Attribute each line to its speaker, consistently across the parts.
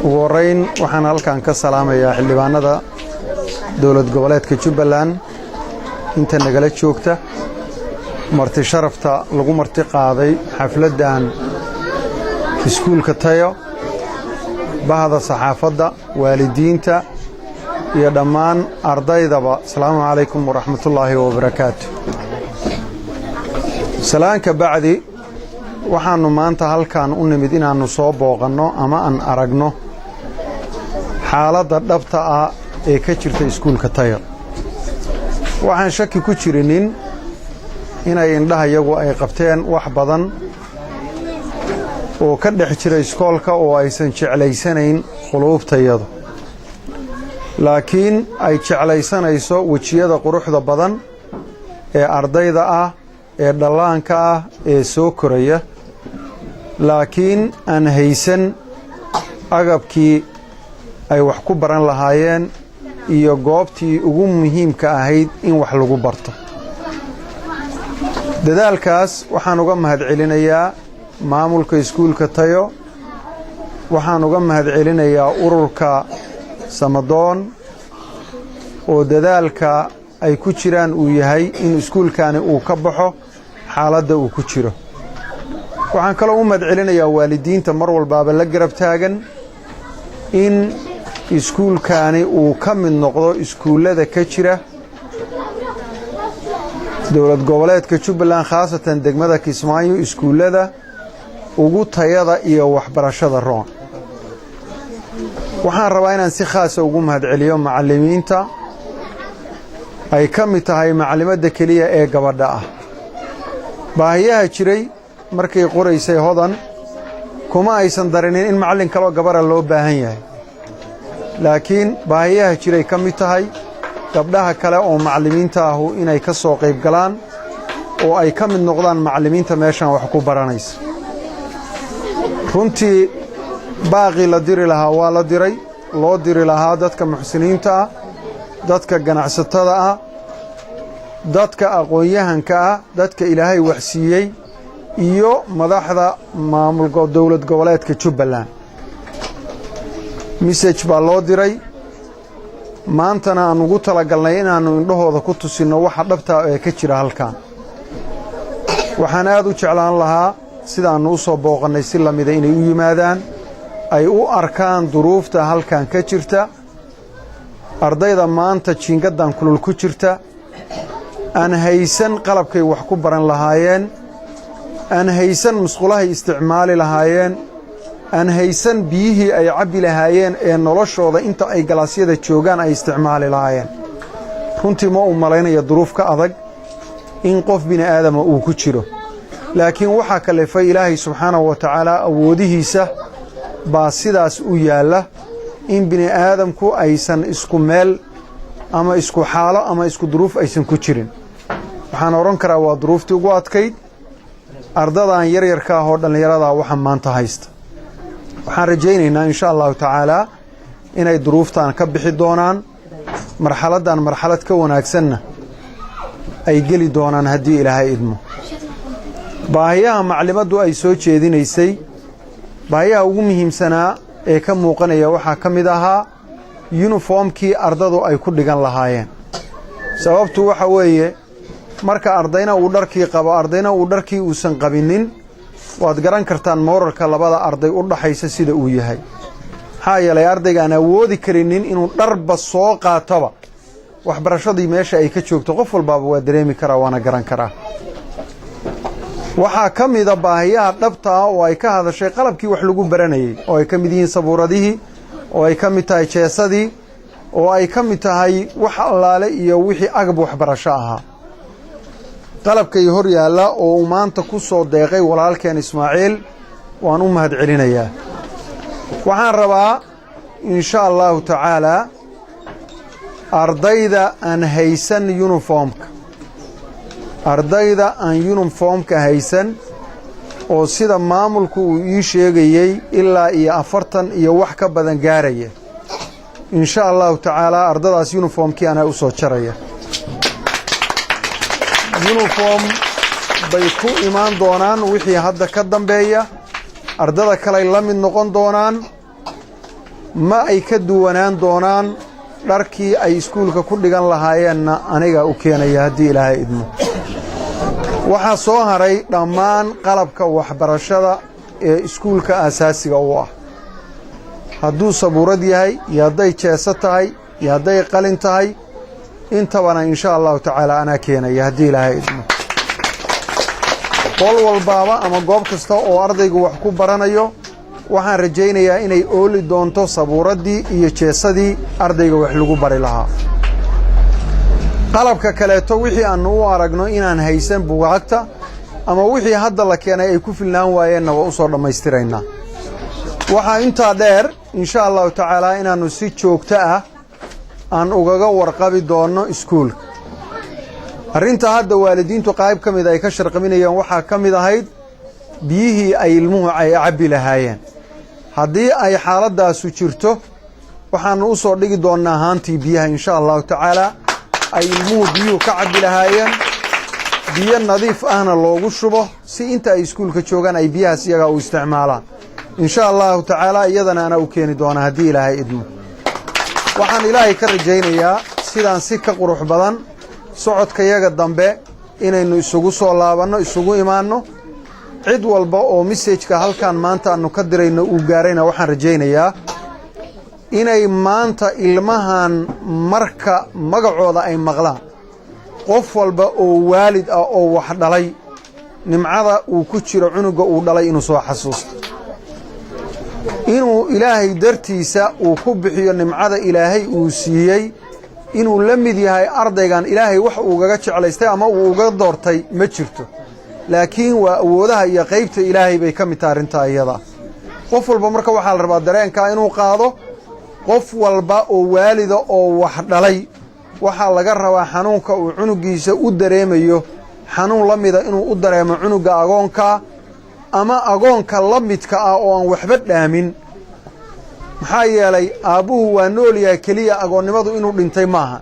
Speaker 1: وورين وحنا halkan ka salaamaya xildhibaanada dawlad goboleedka Jubbaland inta nagala joogta marti sharafta lagu marti qaaday xafladan iskuulka Tayo bahda saxaafadda waalidiinta iyo dhammaan ardaydaba salaamu calaykum wa rahmatullaahi wa barakaatuh salaanka bacdi waxaanu maanta halkan u nimid inaanu soo booqanno ama aan aragno xaaladda dhabta ah ee ka jirta iskuulka Tayo waxaan shaki ku jirinin inay indhaha iyagu ay qabteen wax badan oo ka dhex jira iskoolka oo aysan jeclaysanayn quluubtayadu laakiin ay jeclaysanayso wajiyada quruxda badan ee ardayda ah ee dhallaanka ah ee soo koraya laakiin aan haysan agabkii ay wax ku baran lahaayeen iyo goobtii ugu muhiimka ahayd in wax lagu barto dadaalkaas waxaan uga mahadcelinayaa maamulka iskuulka Tayo waxaan uga mahadcelinayaa ururka Samadoon oo dadaalka ay ku jiraan uu yahay in iskuulkaani uu ka baxo xaaladda uu ku jiro waxaan kale u mahadcelinayaa waalidiinta mar walba la garab taagan in iskuulkaani uu ka mid noqdo iskuulada ka jira dawlad goboleedka Jubbaland khaasatan degmada Kismaayo iskuulada ugu tayada iyo waxbarashada roon waxaan rabaa inaan si khaas ah ugu mahadceliyo macallimiinta ay ka mid tahay macallimada kaliya ee gabadha ah baahiyaha jiray markay qoraysay hodan kuma aysan darinin in macallin kale oo gabadha loo baahan yahay laakiin baahiyaha jiray ka mid tahay gabdhaha kale oo macallimiinta ah inay ka soo qayb galaan oo ay ka mid noqdaan macallimiinta meeshan wax ku baranaysa runtii baaqi la diri lahaa waa la diray loo diri lahaa dadka muxsiniinta ah dadka ganacsatada ah dadka aqoon-yahanka ah dadka ilaahay wax siiyey iyo madaxda maamulka dawlad goboleedka Jubbaland message baa loo diray maantana aan ugu talagalnay inaanu indhahooda ku tusino waxa dhabta ah ee ka jira halkan waxaan aad u jeclaan lahaa sidaanu u soo booqannay si lamida inay u yimaadaan ay u arkaan duruufta halkan ka jirta ardayda maanta jiingadan kulul ku jirta aan haysan qalabkay wax ku baran lahaayeen aan haysan musqulahay isticmaali lahaayeen aan haysan biyihii ay cabbi lahaayeen ee noloshooda inta ay galaasyada joogaan ay isticmaali lahaayeen runtii ma u malaynaya duruuf ka adag in qof bini aadama uu ku jiro laakiin waxaa kalifay ilaahay subxaanahu wa tacaala awoodihiisa baa sidaas u yaalla in bini aadamku aysan isku meel ama isku xaalo ama isku duruuf aysan ku jirin waxaan oran karaa waa duruuftii ugu adkayd ardadan yaryarka ah oo dhallinyarada waxa maanta haysta waxaan rajaynaynaa insha allahu tacaala inay duruuftan ka bixi doonaan marxaladan marxalad ka wanaagsanna ay geli doonaan haddii ilaahay idmo baahiyaha maclimaddu ay soo jeedinaysay baahiyaha ugu muhiimsanaa ee ka muuqanaya waxaa ka mid ahaa uniformkii ardadu ay ku dhigan lahaayeen sababtu waxa weeye marka ardayna uu dharkii qabo ardayna uu dharkii uusan qabinin waad garan kartaan mooralka labada arday u dhaxaysa sida uu yahay maxaa yeelay ardayga aan awoodi karinin inuu dharba soo qaatoba waxbarashadii meesha ay ka joogto qof walbaaba waa dareemi karaa waana garan karaa waxaa ka mida baahiyaha dhabta ah oo ay ka hadashay qalabkii wax lagu baranayay oo ay ka mid yihiin sabuuradihii oo ay ka mid tahay jeesadii oo ay ka mid tahay wax allaale iyo wixii agab waxbarasho ahaa qalabkay hor yaalla oo uu maanta ku soo deeqay walaalkeen Ismaaciil waan u mahadcelinayaa waxaan rabaa insha allahu tacaala ardayda aan haysan uniformka ardayda aan uniformka haysan oo sida maamulku uu ii sheegayay ilaa iyo 40 iyo wax ka badan gaaraya insha allahu tacaala ardadaas uniformkii ana u soo jaraya uniform bay ku imaan doonaan wixii hadda ka dambeeya ardada kale la mid noqon doonaan ma ay ka duwanaan doonaan dharkii ay iskuulka ku dhigan lahaayeenna aniga u keenaya haddii ilaahay idmo waxaa soo haray dhammaan qalabka waxbarashada ee iskuulka aasaasiga u ah hadduu sabuurad yahay iyo hadday jeeso tahay iyo hadday qalin tahay intabana insha allahu tacaala anaa keenaya haddii ilaahay idmo qol walbaaba ama goob kasta oo ardaygu wax ku baranayo waxaan rajaynayaa inay ooli doonto sabuuraddii iyo jeesadii ardayga wax lagu bari lahaa qalabka kaleeto wixii aannu u aragno inaan haysan buugaagta ama wixii hadda la keenay ay ku filnaan waayeenna waa u soo dhammaystiraynaa waxaa intaa dheer insha allahu tacaalaa inaannu si joogto ah aan ugaga warqabi doonno iskuulka arrinta hadda waalidiintu qayb ka mid ay ka sharqaminayeen waxaa ka mid ahayd biyihii ay ilmuhu ay cabbi lahaayeen haddii ay xaaladdaasu jirto waxaannu u soo dhigi doonnaa haantii biyaha insha allahu tacaalaa ay ilmuhu biyuhu ka cabbi lahaayeen biyo nadiif ahna loogu shubo si inta ay iskuulka joogaan ay biyahaas iyagaa u isticmaalaan insha allahu tacaalaa iyadana anaa u keeni doonaa haddii ilaahay idmo waxaan ilaahay ka rajaynayaa sidaan si ka qurux badan socodkayaga dambe inaynu isugu soo laabanno isugu imaanno cid walba oo mesajka halkan maanta aanu ka dirayno uu gaarayna waxaan rajaynayaa inay maanta ilmahan marka magacooda ay maqlaan qof walba oo waalid ah oo wax dhalay nimcada uu ku jiro cunuga uu dhalay inuu soo xasuusto inuu ilaahay dartiisa uu ku bixiyo nimcada ilaahay uu siiyey inuu la mid yahay ardaygan ilaahay wax uugaga jeclaystay ama uu uga doortay ma jirto laakiin waa awoodaha iyo qaybta ilaahay bay ka mid tahay arrintaa iyada qof walba marka waxaa la rabaa dareenkaa inuu qaado qof walba oo waalida oo wax dhalay waxaa laga rabaa xanuunka uu cunugiisa u dareemayo xanuun la mida inuu u dareemo cunuga agoonka ama agoonka la midka ah oo aan waxba dhaamin maxaa yeelay aabbuhu waa nool yahay keliya agoonnimadu inuu dhintay maaha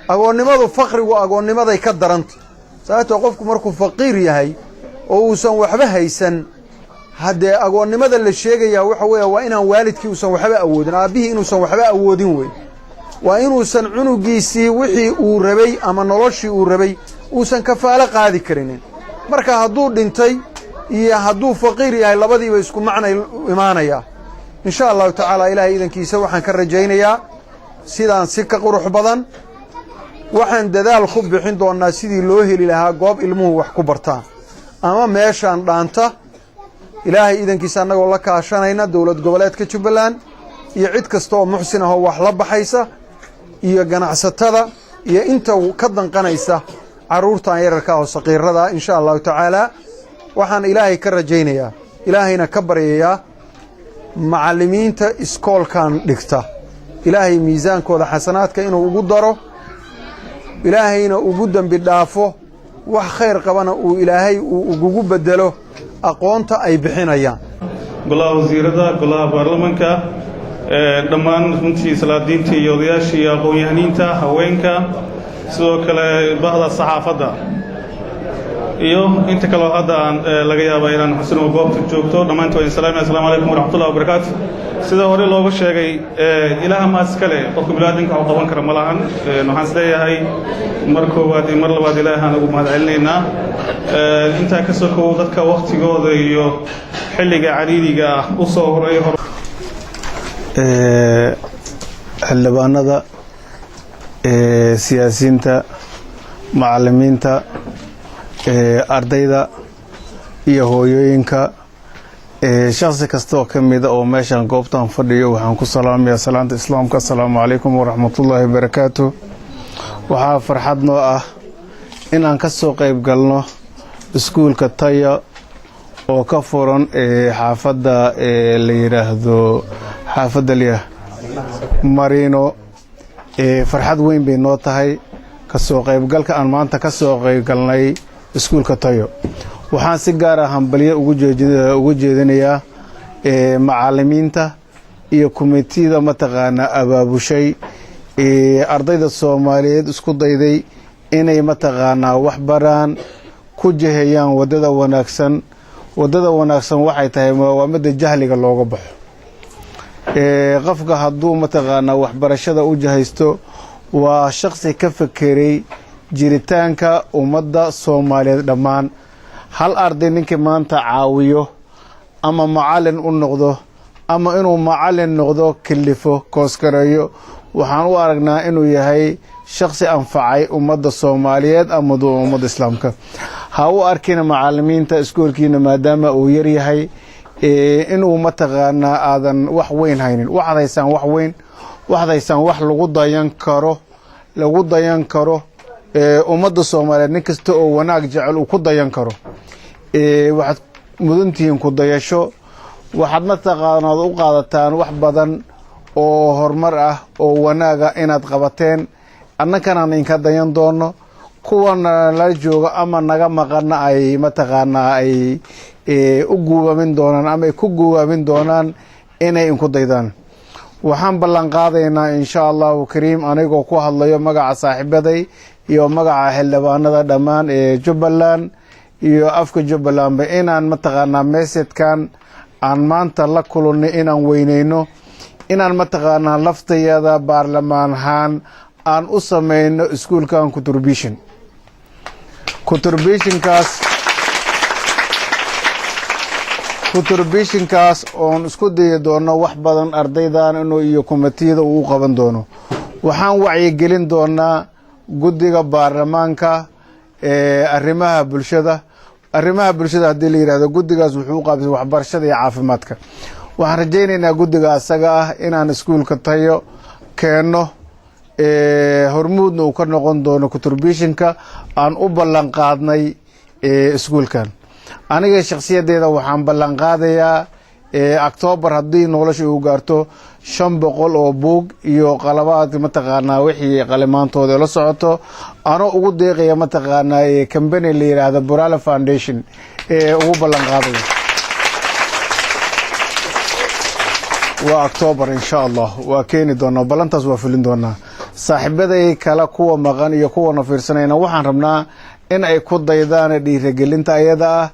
Speaker 1: agoonnimadu faqrigu agoonnimaday ka daranta sababtoo qofku markuu faqiir yahay oo uusan waxba haysan haddee agoonnimada la sheegayaa waxa weeye waa inaan waalidkii uusan waxba awoodin aabbihii inuusan waxba awoodin wey waa inuusan cunugiisii wixii uu rabay ama noloshii uu rabay uusan kafaalo qaadi karinin marka hadduu dhintay iyo hadduu faqiir yahay labadiiba isku macnay imaanayaa insha allahu tacaala ilaahay idankiisa waxaan ka rajaynayaa sidaan si ka qurux badan waxaan dadaal ku bixin doonnaa sidii loo heli lahaa goob ilmuhu wax ku bartaan ama meeshaan dhaanta ilaahay idankiisa annagoo la kaashanayna dowlad goboleedka jubbaland iyo cid kasta oo muxsin ahoo wax la baxaysa iyo ganacsatada iyo inta ka danqanaysa carruurtan yararka oo saqiirada insha allahu tacaalaa waxaan ilaahay ka rajaynayaa ilaahayna ka baryayaa macallimiinta iskoolkan dhigta ilaahay miisaankooda xasanaadka inuu ugu daro ilaahayna ugu dembi dhaafo wax khayr qabana uu ilaahay uu ugugu beddelo aqoonta ay bixinayaan
Speaker 2: golaha wasiirada golaha baarlamanka dhammaan runtii salaadiinta iyo odayaasha iyo aqoon-yahaniinta haweenka sidoo kale bahda saxaafadda iyo inta kaloo hadda aan laga yaaba inaan xusno goobta joogto dhammaantood waan salaamay assalaamu calaykum waraxmatullahi wabarakaatu sida hore looga sheegay ilaaha maas kale qofka bini'aadamka uu qaban kara ma lahan waxaan isleeyahay mar koowaad iyo mar labaad ilaahaan ugu mahad celinaynaa intaa ka sokow dadka waktigooda iyo xilliga cariiriga ah u soo horay
Speaker 3: xildhibaanada siyaasiyiinta macallimiinta ardayda iyo hooyooyinka shakhsi kasta oo ka mida oo meeshan goobtan fadhiyo waxaan ku salaamayaa salaanta islaamka assalaamu calaykum waraxmatullaahi wabarakaatu waxaa farxad noo ah inaan ka soo qayb galno iskuulka Taya oo ka furan xaafadda la yiraahdo xaafadda liya Marino farxad weyn bay noo tahay ka soo qaybgalka aan maanta ka soo qaybgalnay iskuulka Tayo waxaan si gaar ah hambalyo ugu jeedinayaa macallimiinta iyo kumitida mataqaana abaabushay ardayda Soomaaliyeed isku dayday inay mataqaana wax baraan ku jeheyaan wadada wanaagsan waxay tahay waa mid jahliga looga baxo qofka hadduu mataqaanaa waxbarashada u jahaysto waa shakhsi ka fekeray jiritaanka ummadda Soomaaliyeed dhammaan hal arday ninkii maanta caawiyo ama macallin u noqdo ama inuu macallin noqdo kalifo kooskareeyo waxaan u aragnaa inuu yahay shakhsi anfacay ummadda Soomaaliyeed ama ummadda Islaamka ha u arkina macallimiinta iskuulkiina maadaama uu yar yahay inuu mataqaanaa aadan wax weyn haynin waxdaysan wax weyn waxdaysan wax lagu dayan karo ummadda Soomaaliyeed nin kasta oo wanaag jecel uu ku dayan karo waxaad mudantihiin ku dayasho waxaad mataqaanaa u qaadataan wax badan oo horumar ah oo wanaaga inaad qabateen annagana inka dayan doono kuwana la jooga ama naga maqana ay mataqaanaa ay u guubamin doonaan ama ay ku guubamin doonaan inay inku daydaan waxaan ballan qaadaynaa insha Allahu kariim anigoo ku hadlayo magaca saaxiibaday iyo magaca xildhibaanada dhammaan ee Jubbaland iyo afka Jubbaland inaan mataqaanaa message-kan aan maanta la kulannay inaan weyneyno inaan mataqaanaa laftayada baarlamaanhan aan u sameeyno iskuulkan contributionkaas oon isku dayi doono wax badan ardaydan inuu iyo komitiyada uu qaban doono waxaan wacyigelin doonaa guddiga baarlamaanka arrimaha bulshada haddii la yiraahdo guddigaas wuxuu qaabtay waxbarashada iyo caafimaadka waxaan rajaynaynaa guddiga asaga ah inaan iskuulka tayo keeno hormuudna uu ka noqon doono contributionka aan u ballan qaadnay iskuulkan aniga shakhsiyadeeda waxaan ballan qaadayaa October haddii nolosha uu gaarto 500 oo buug iyo qalabaad mataqaanaa wixii qalimaantooda la socoto ano ugu deeqaya mataqaanaa company la yiraahdo Burala Foundation ugu ballan qaadaya waa October insha Allah waa keeni doona ballantaas waa fulin doona saaxiibaday kala kuwa maqan iyo kuwa nafiirsanayna waxaan rabnaa in ay ku daydaan dhiirigelinta ayada ah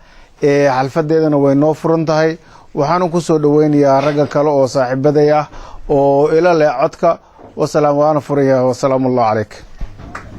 Speaker 3: xalfadeedana way noo furan tahay waxaan ku soo dhaweynayaa ragga kale oo saaxiibaday ah oo ila leh codka wasalaam waana furaya wasalaamu alaykum